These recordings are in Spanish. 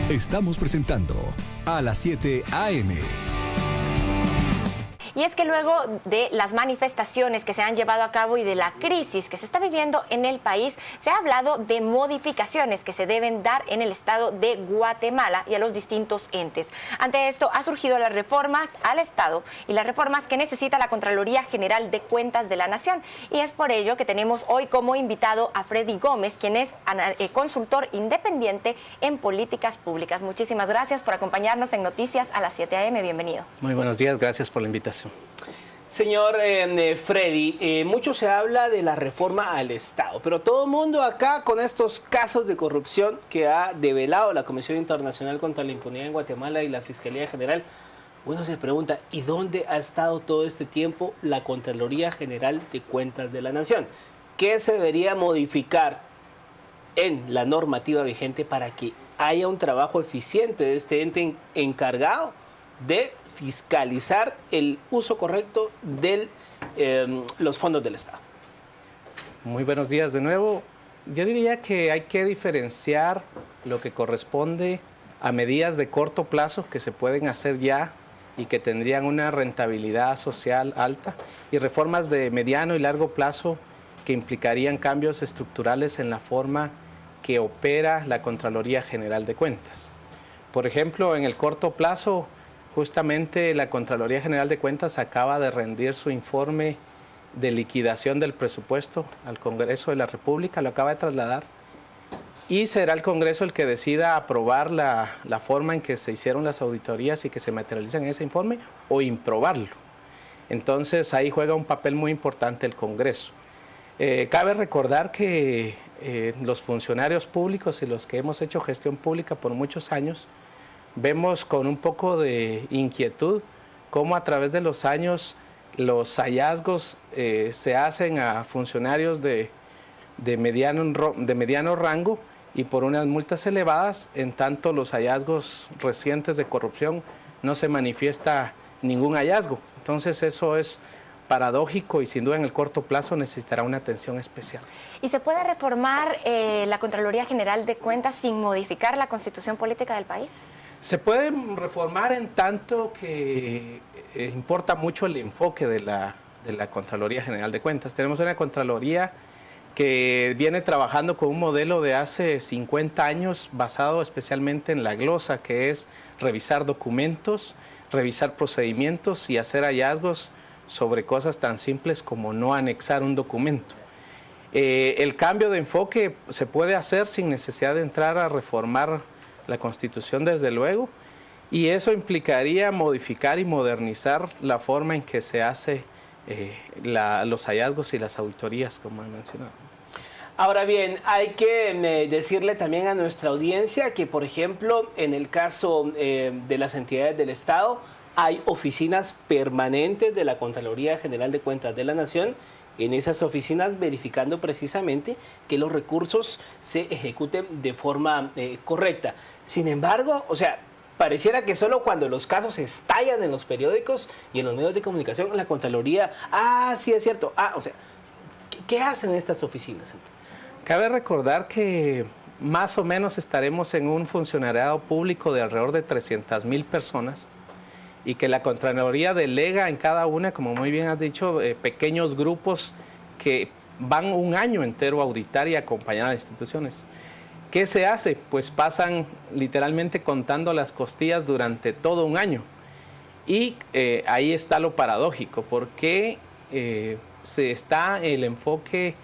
Estamos presentando a las 7 a.m. Y es que luego de las manifestaciones que se han llevado a cabo y de la crisis que se está viviendo en el país, se ha hablado de modificaciones que se deben dar en el estado de Guatemala y a los distintos entes. Ante esto ha surgido las reformas al estado y las reformas que necesita la Contraloría General de Cuentas de la Nación. Y es por ello que tenemos hoy como invitado a Freddy Gómez, quien es consultor independiente en políticas públicas. Muchísimas gracias por acompañarnos en Noticias a las 7 a.m. Bienvenido. Muy buenos días, gracias por la invitación. Señor Freddy, mucho se habla de la reforma al Estado, pero todo el mundo acá con estos casos de corrupción que ha develado la Comisión Internacional contra la Impunidad en Guatemala y la Fiscalía General, uno se pregunta, ¿y dónde ha estado todo este tiempo la Contraloría General de Cuentas de la Nación? ¿Qué se debería modificar en la normativa vigente para que haya un trabajo eficiente de este ente encargado de fiscalizar el uso correcto de los fondos del Estado? Muy buenos días de nuevo. Yo diría que hay que diferenciar lo que corresponde a medidas de corto plazo que se pueden hacer ya y que tendrían una rentabilidad social alta, y reformas de mediano y largo plazo que implicarían cambios estructurales en la forma que opera la Contraloría General de Cuentas. Por ejemplo, en el corto plazo, justamente la Contraloría General de Cuentas acaba de rendir su informe de liquidación del presupuesto al Congreso de la República, lo acaba de trasladar, y será el Congreso el que decida aprobar la forma en que se hicieron las auditorías y que se materializan en ese informe, o improbarlo. Entonces ahí juega un papel muy importante el Congreso. Cabe recordar que los funcionarios públicos y los que hemos hecho gestión pública por muchos años, vemos con un poco de inquietud cómo a través de los años los hallazgos se hacen a funcionarios de mediano rango y por unas multas elevadas, en tanto los hallazgos recientes de corrupción no se manifiesta ningún hallazgo. Entonces eso es paradójico y sin duda en el corto plazo necesitará una atención especial. ¿Y se puede reformar la Contraloría General de Cuentas sin modificar la Constitución Política del país? Se puede reformar en tanto que importa mucho el enfoque de la Contraloría General de Cuentas. Tenemos una Contraloría que viene trabajando con un modelo de hace 50 años basado especialmente en la glosa, que es revisar documentos, revisar procedimientos y hacer hallazgos sobre cosas tan simples como no anexar un documento. El cambio de enfoque se puede hacer sin necesidad de entrar a reformar la Constitución, desde luego, y eso implicaría modificar y modernizar la forma en que se hace los hallazgos y las auditorías, como he mencionado. Ahora bien, hay que decirle también a nuestra audiencia que, por ejemplo, en el caso de las entidades del Estado, hay oficinas permanentes de la Contraloría General de Cuentas de la Nación, en esas oficinas verificando precisamente que los recursos se ejecuten de forma correcta. Sin embargo, o sea, pareciera que solo cuando los casos estallan en los periódicos y en los medios de comunicación, la Contraloría, sí es cierto, o sea, ¿qué hacen estas oficinas entonces? Cabe recordar que más o menos estaremos en un funcionariado público de alrededor de 300,000 personas, y que la Contraloría delega en cada una, como muy bien has dicho, pequeños grupos que van un año entero a auditar y acompañar a las instituciones. ¿Qué se hace? Pues pasan literalmente contando las costillas durante todo un año. Y ahí está lo paradójico, porque se está el enfoque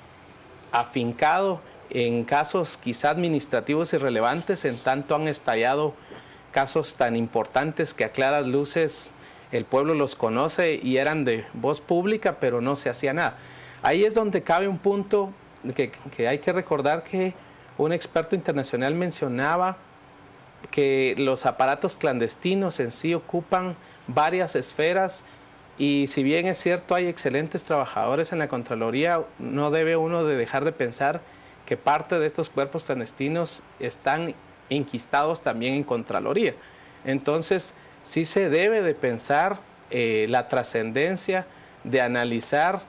afincado en casos quizá administrativos irrelevantes, en tanto han estallado casos tan importantes que a claras luces el pueblo los conoce y eran de voz pública, pero no se hacía nada. Ahí es donde cabe un punto que hay que recordar, que un experto internacional mencionaba que los aparatos clandestinos en sí ocupan varias esferas, y si bien es cierto hay excelentes trabajadores en la Contraloría, no debe uno de dejar de pensar que parte de estos cuerpos clandestinos están enquistados también en Contraloría. Entonces, sí se debe de pensar la trascendencia de analizar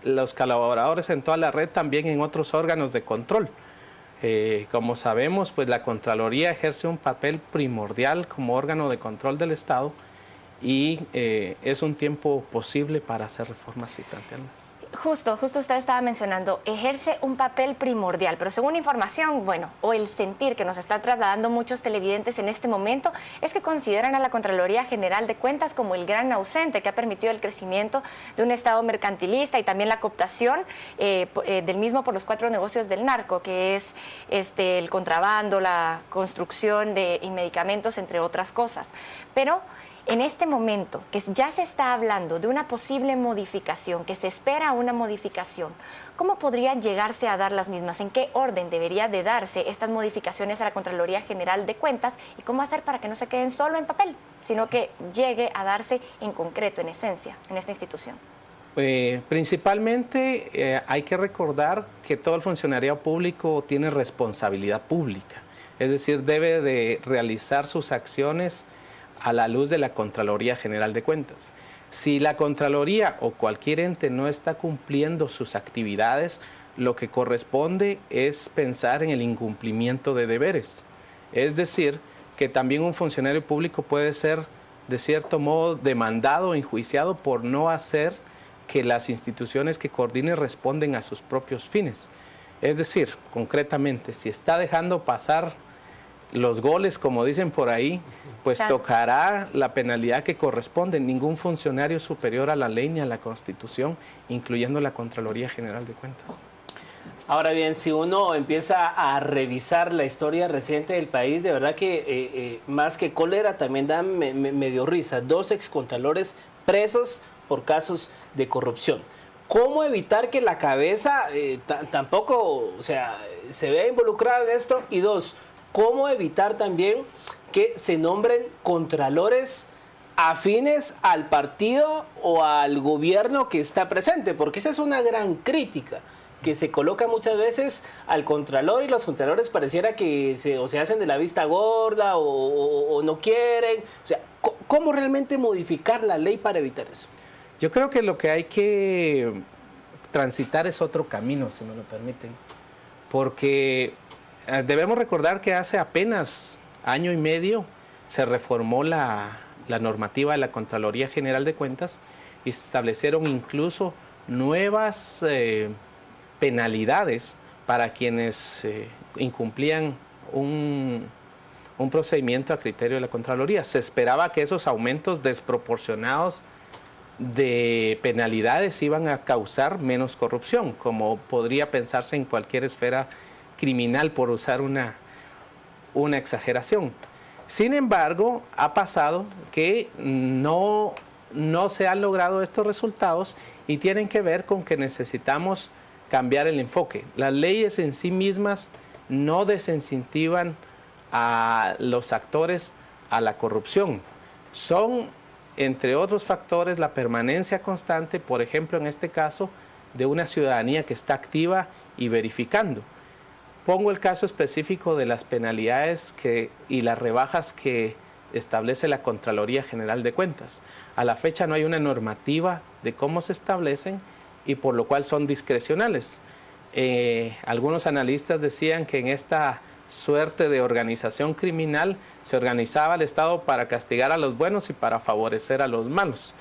los colaboradores en toda la red también en otros órganos de control. Como sabemos, pues la Contraloría ejerce un papel primordial como órgano de control del Estado y es un tiempo posible para hacer reformas y plantearlas. Justo usted estaba mencionando, ejerce un papel primordial, pero según información, bueno, o el sentir que nos está trasladando muchos televidentes en este momento, es que consideran a la Contraloría General de Cuentas como el gran ausente que ha permitido el crecimiento de un Estado mercantilista y también la cooptación del mismo por los 4 negocios del narco, que es el contrabando, la construcción de medicamentos, entre otras cosas. Pero en este momento, que ya se está hablando de una posible modificación, que se espera una modificación, ¿cómo podrían llegarse a dar las mismas? ¿En qué orden debería de darse estas modificaciones a la Contraloría General de Cuentas? ¿Y cómo hacer para que no se queden solo en papel, sino que llegue a darse en concreto, en esencia, en esta institución? Principalmente hay que recordar que todo el funcionariado público tiene responsabilidad pública, es decir, debe de realizar sus acciones a la luz de la Contraloría General de Cuentas. Si la Contraloría o cualquier ente no está cumpliendo sus actividades, lo que corresponde es pensar en el incumplimiento de deberes. Es decir, que también un funcionario público puede ser, de cierto modo, demandado o enjuiciado por no hacer que las instituciones que coordine responden a sus propios fines. Es decir, concretamente, si está dejando pasar los goles, como dicen por ahí, pues claro, tocará la penalidad que corresponde. Ningún funcionario superior a la ley ni a la Constitución, incluyendo la Contraloría General de Cuentas. Ahora bien, si uno empieza a revisar la historia reciente del país, de verdad que más que cólera también da medio risa. 2 excontralores presos por casos de corrupción. ¿Cómo evitar que la cabeza tampoco, o sea, se vea involucrada en esto? Y 2, ¿cómo evitar también que se nombren contralores afines al partido o al gobierno que está presente? Porque esa es una gran crítica que se coloca muchas veces al contralor, y los contralores pareciera que se hacen de la vista gorda o no quieren. O sea, ¿cómo realmente modificar la ley para evitar eso? Yo creo que lo que hay que transitar es otro camino, si me lo permiten, porque debemos recordar que hace apenas año y medio se reformó la normativa de la Contraloría General de Cuentas y se establecieron incluso nuevas penalidades para quienes incumplían un procedimiento a criterio de la Contraloría. Se esperaba que esos aumentos desproporcionados de penalidades iban a causar menos corrupción, como podría pensarse en cualquier esfera criminal, por usar una exageración. Sin embargo, ha pasado que no se han logrado estos resultados y tienen que ver con que necesitamos cambiar el enfoque. Las leyes en sí mismas no desincentivan a los actores a la corrupción. Son, entre otros factores, la permanencia constante, por ejemplo, en este caso, de una ciudadanía que está activa y verificando. Pongo el caso específico de las penalidades y las rebajas que establece la Contraloría General de Cuentas. A la fecha no hay una normativa de cómo se establecen y por lo cual son discrecionales. Algunos analistas decían que en esta suerte de organización criminal se organizaba el Estado para castigar a los buenos y para favorecer a los malos.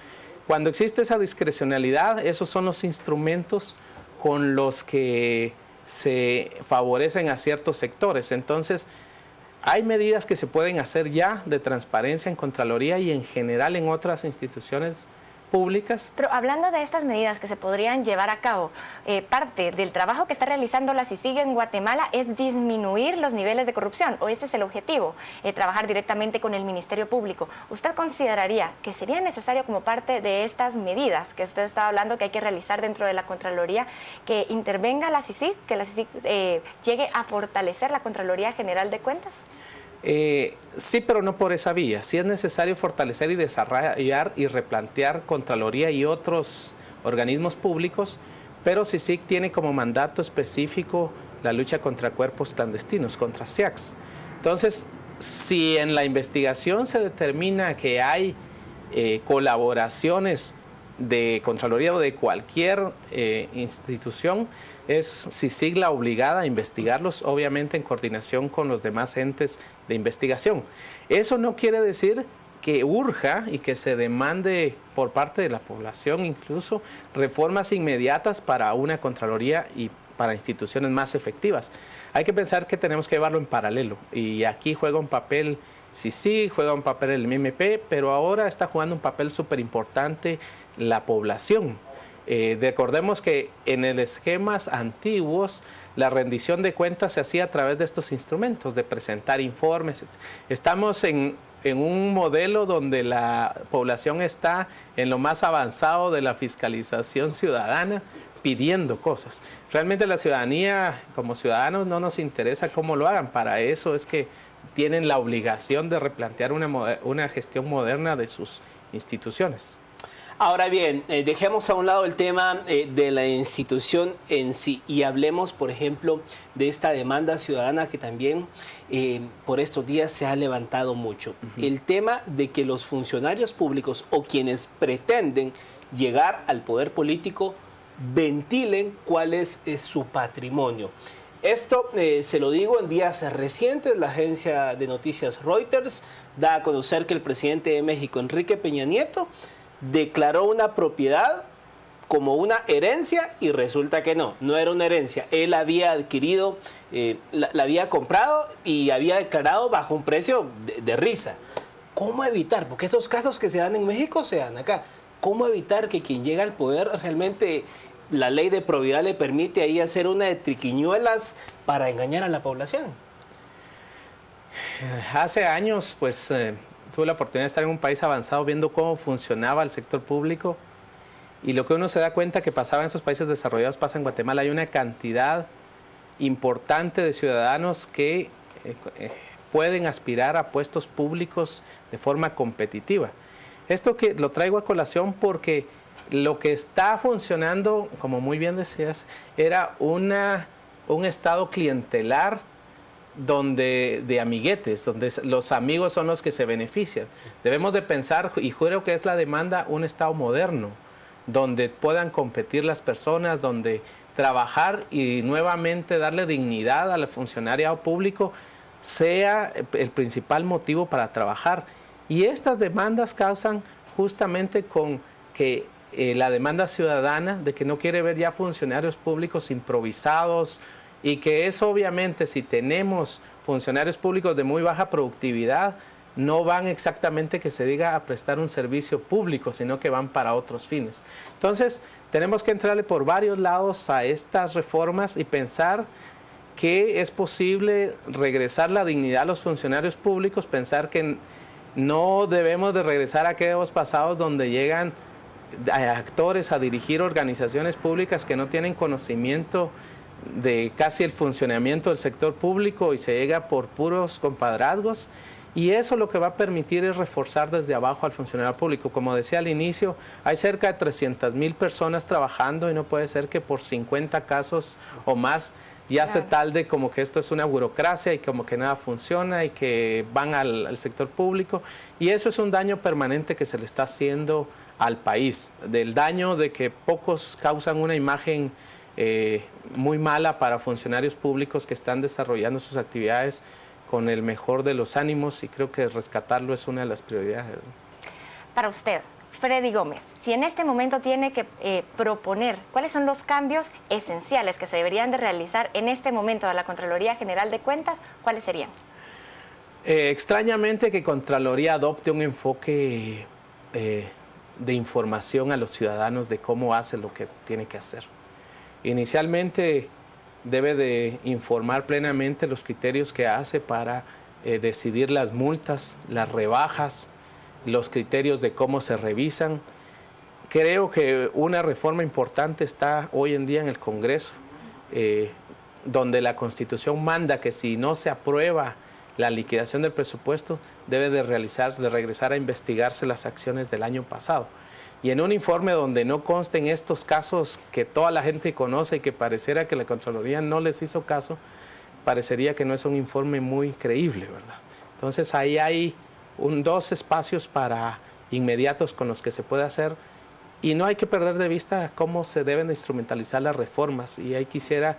Cuando existe esa discrecionalidad, esos son los instrumentos con los que se favorecen a ciertos sectores. Entonces, hay medidas que se pueden hacer ya de transparencia en Contraloría y en general en otras instituciones públicas. Pero hablando de estas medidas que se podrían llevar a cabo, parte del trabajo que está realizando la CICIG en Guatemala es disminuir los niveles de corrupción, o ese es el objetivo, trabajar directamente con el Ministerio Público. ¿Usted consideraría que sería necesario, como parte de estas medidas que usted estaba hablando que hay que realizar dentro de la Contraloría, que intervenga la CICIG, que la CICIG llegue a fortalecer la Contraloría General de Cuentas? Sí, pero no por esa vía. Sí es necesario fortalecer y desarrollar y replantear Contraloría y otros organismos públicos, pero CICIG tiene como mandato específico la lucha contra cuerpos clandestinos, contra SEACs. Entonces, si en la investigación se determina que hay colaboraciones de Contraloría o de cualquier institución es CICIG obligada a investigarlos, obviamente en coordinación con los demás entes de investigación. Eso no quiere decir que urja y que se demande por parte de la población incluso reformas inmediatas para una Contraloría y para instituciones más efectivas. Hay que pensar que tenemos que llevarlo en paralelo y aquí juega un papel CICIG, juega un papel el MMP, pero ahora está jugando un papel súper importante la población. Recordemos que en los esquemas antiguos la rendición de cuentas se hacía a través de estos instrumentos, de presentar informes. Estamos en un modelo donde la población está en lo más avanzado de la fiscalización ciudadana, pidiendo cosas. Realmente la ciudadanía, como ciudadanos, no nos interesa cómo lo hagan. Para eso es que tienen la obligación de replantear una gestión moderna de sus instituciones. Ahora bien, dejemos a un lado el tema de la institución en sí y hablemos, por ejemplo, de esta demanda ciudadana que también por estos días se ha levantado mucho. El tema de que los funcionarios públicos o quienes pretenden llegar al poder político ventilen cuál es su patrimonio. Esto se lo digo en días recientes. La agencia de noticias Reuters da a conocer que el presidente de México, Enrique Peña Nieto, declaró una propiedad como una herencia y resulta que no era una herencia. Él había adquirido, la había comprado y había declarado bajo un precio de risa. ¿Cómo evitar? Porque esos casos que se dan en México se dan acá. ¿Cómo evitar que quien llega al poder realmente la ley de probidad le permite ahí hacer una de triquiñuelas para engañar a la población? Hace años, pues, tuve la oportunidad de estar en un país avanzado viendo cómo funcionaba el sector público y lo que uno se da cuenta que pasaba en esos países desarrollados pasa en Guatemala. Hay una cantidad importante de ciudadanos que pueden aspirar a puestos públicos de forma competitiva. Esto que lo traigo a colación porque lo que está funcionando, como muy bien decías, era un estado clientelar de amiguetes, donde los amigos son los que se benefician. Debemos de pensar, y creo que es la demanda, un estado moderno, donde puedan competir las personas, donde trabajar y nuevamente darle dignidad al funcionariado público sea el principal motivo para trabajar. Y estas demandas causan justamente con que la demanda ciudadana de que no quiere ver ya funcionarios públicos improvisados y que eso obviamente si tenemos funcionarios públicos de muy baja productividad no van exactamente que se diga a prestar un servicio público, sino que van para otros fines. Entonces tenemos que entrarle por varios lados a estas reformas y pensar que es posible regresar la dignidad a los funcionarios públicos, pensar que no debemos de regresar a aquellos pasados donde llegan actores a dirigir organizaciones públicas que no tienen conocimiento de casi el funcionamiento del sector público y se llega por puros compadrazgos. Y eso lo que va a permitir es reforzar desde abajo al funcionario público. Como decía al inicio, hay cerca de 300,000 personas trabajando y no puede ser que por 50 casos o más ya se talde como que esto es una burocracia y como que nada funciona y que van al sector público. Y eso es un daño permanente que se le está haciendo al país, del daño de que pocos causan una imagen muy mala para funcionarios públicos que están desarrollando sus actividades con el mejor de los ánimos y creo que rescatarlo es una de las prioridades. Para usted, Freddy Gómez, si en este momento tiene que proponer cuáles son los cambios esenciales que se deberían de realizar en este momento de la Contraloría General de Cuentas, ¿cuáles serían? Extrañamente que Contraloría adopte un enfoque de información a los ciudadanos de cómo hace lo que tiene que hacer. Inicialmente debe de informar plenamente los criterios que hace para decidir las multas, las rebajas, los criterios de cómo se revisan. Creo que una reforma importante está hoy en día en el Congreso, donde la Constitución manda que si no se aprueba la liquidación del presupuesto, debe de regresar a investigarse las acciones del año pasado. Y en un informe donde no consten estos casos que toda la gente conoce y que pareciera que la Contraloría no les hizo caso, parecería que no es un informe muy creíble, ¿verdad? Entonces ahí hay dos espacios para inmediatos con los que se puede hacer Y no hay que perder de vista cómo se deben instrumentalizar las reformas. Y ahí quisiera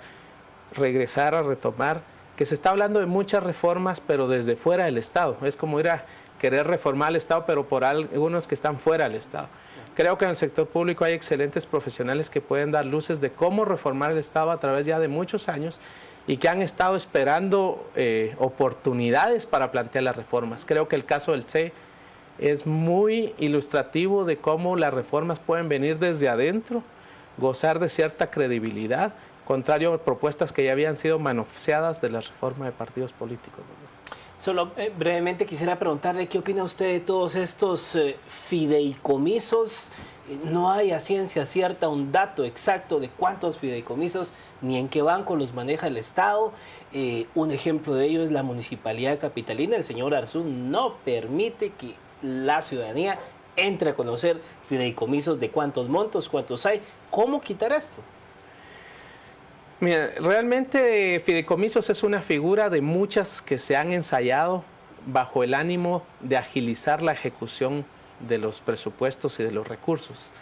regresar a retomar que se está hablando de muchas reformas, pero desde fuera del Estado. Es como ir a querer reformar el Estado, pero por algunos que están fuera del Estado. Creo que en el sector público hay excelentes profesionales que pueden dar luces de cómo reformar el Estado a través ya de muchos años y que han estado esperando oportunidades para plantear las reformas. Creo que el caso del CE es muy ilustrativo de cómo las reformas pueden venir desde adentro, gozar de cierta credibilidad, contrario a propuestas que ya habían sido manoseadas de la reforma de partidos políticos. Solo brevemente quisiera preguntarle qué opina usted de todos estos fideicomisos. No hay a ciencia cierta un dato exacto de cuántos fideicomisos ni en qué banco los maneja el Estado. Un ejemplo de ello es la Municipalidad Capitalina. El señor Arzú no permite que la ciudadanía entre a conocer fideicomisos de cuántos montos, cuántos hay. ¿Cómo quitar esto? Mira, realmente fideicomisos es una figura de muchas que se han ensayado bajo el ánimo de agilizar la ejecución de los presupuestos y de los recursos.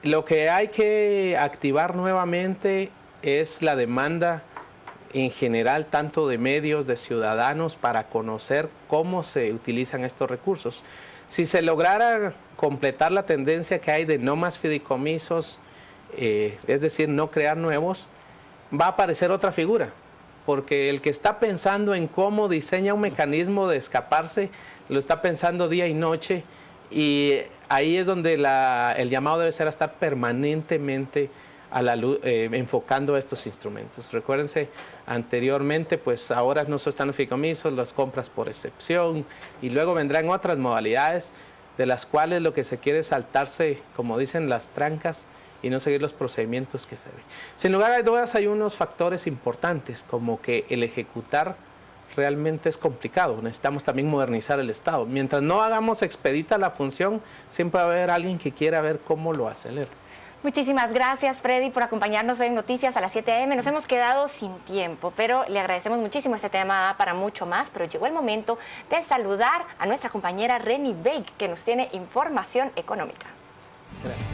Lo que hay que activar nuevamente es la demanda en general, tanto de medios, de ciudadanos, para conocer cómo se utilizan estos recursos. Si se lograra completar la tendencia que hay de no más fideicomisos, es decir, no crear nuevos, va a aparecer otra figura, porque el que está pensando en cómo diseña un mecanismo de escaparse, lo está pensando día y noche, y ahí es donde el llamado debe ser a estar permanentemente a la luz, enfocando estos instrumentos. Recuérdense, anteriormente, pues ahora no solo están los fideicomisos, las compras por excepción, y luego vendrán otras modalidades de las cuales lo que se quiere es saltarse, como dicen, las trancas y no seguir los procedimientos que se ven. Sin lugar a dudas, hay unos factores importantes, como que el ejecutar realmente es complicado. Necesitamos también modernizar el Estado. Mientras no hagamos expedita la función, siempre va a haber alguien que quiera ver cómo lo acelera. Muchísimas gracias, Freddy, por acompañarnos hoy en Noticias a las 7 a.m. Nos hemos quedado sin tiempo, pero le agradecemos muchísimo. Este tema da para mucho más, pero llegó el momento de saludar a nuestra compañera Reni Beig, que nos tiene información económica. Gracias.